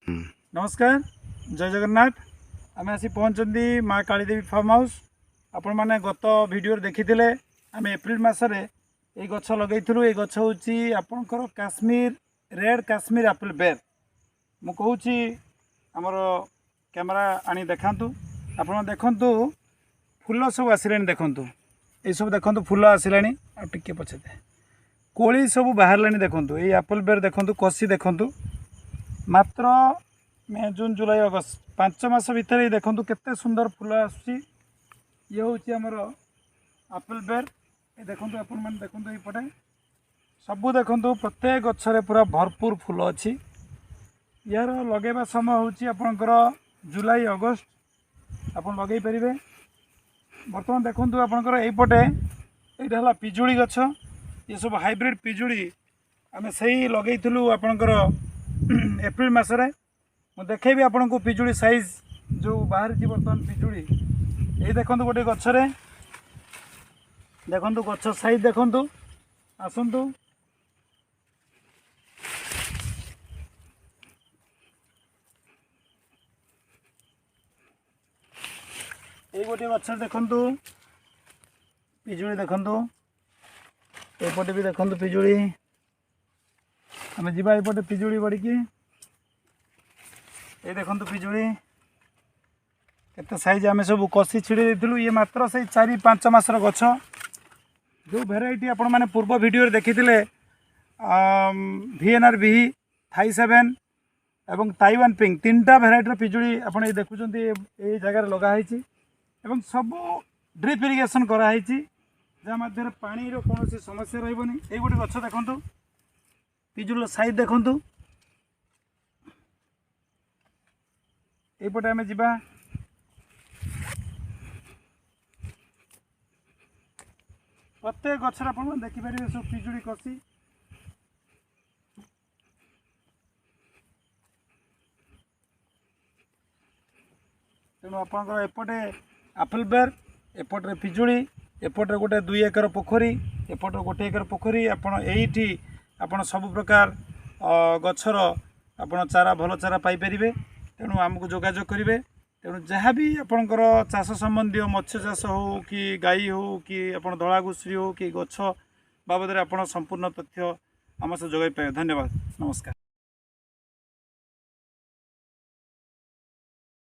नमस्कार जय जगन्नाथ आम आसी पहुँचती माँ कालीदेवी फार्म हाउस आपण मैंने गत वीडियो देखी आम एप्रिल मसरे ये गछ लगे ये गछ हूँ आपणकर काश्मीर रेड काश्मीर एप्पल बेर मु कहूँ आमर कैमेरा आनी देखातु आपण देखु फूल सब आसिलानी देखु ये सब देखु फूल आसिलानी टिके पछे कोली सब बाहर देखु ये एप्पल बेर देखु कसी देखु मात्र मे जून जुलाई अगस्त 5 मास भितर ही देखु केते सुंदर फूल आसुची ये हूँ आमर एप्पल बेर ये देखु आपण मैंने देखु ये सबू देखु प्रत्येक गच्छरे पूरा भरपूर फूल अच्छी यार लगेवा समय हूँ आपणकर जुलाई अगस्त आप लगे पारे बर्तमान देखु आपणकर यपटे यहाँ पिजुड़ी गछ ये सब हाइब्रिड पिजुड़ी आम से लगे आपणकर एप्रिल मसरे मु देखेबी आपन को पिजुड़ी साइज जो बाहर जी बर्तमान पिजुड़ी ये देखु गोटे गच्छरे देखु गछ साइज देखु आसतु ये गोटे गछ देखु पिजुड़ी देखु एपटे भी देखु पिजुड़ी आम जीवा एपटे पिजुड़ी बढ़ी ये देखु पिजुड़ी केते साइज आम सब कसी छिड़ी देलु ये मात्र से 4-5 मासर गछ जो भेराइटी आपण मैंने पूर्व वीडियो देखी VNR भी थाई 7 एवं ताइवान पिंक 3टा भेराइटर पिजुड़ी आप देखुं ये जगार लगाई सब ड्रिप इरिगेशन कराई जहाँ मध्य पानी कौन समस्या रही ये गोटे गछ देखु पिजुड़ साइज देखु यपटे आम जा प्रत्येक गचर आप देखिपारे सब पिजुड़ी कसी तेणु आपंकर एपटे एप्पल बेर एपटे पिजुड़ी एपटे गोटे 2 एकर पोखरी एपटे 1 एकर पोखरी आपड़ ये आपड़ सब प्रकार गचर आपड़ चारा भल चारा पाइपर तेणु आमको जोगाजोग करेंगे तेणु जहाँ भी आपणकर चाष संबंधी मत्स्य चाष हो कि गाई हो कि आप धला घुषुरी हो कि गछ बाबद आप संपूर्ण तथ्य आम से जोगाई पाए धन्यवाद नमस्कार।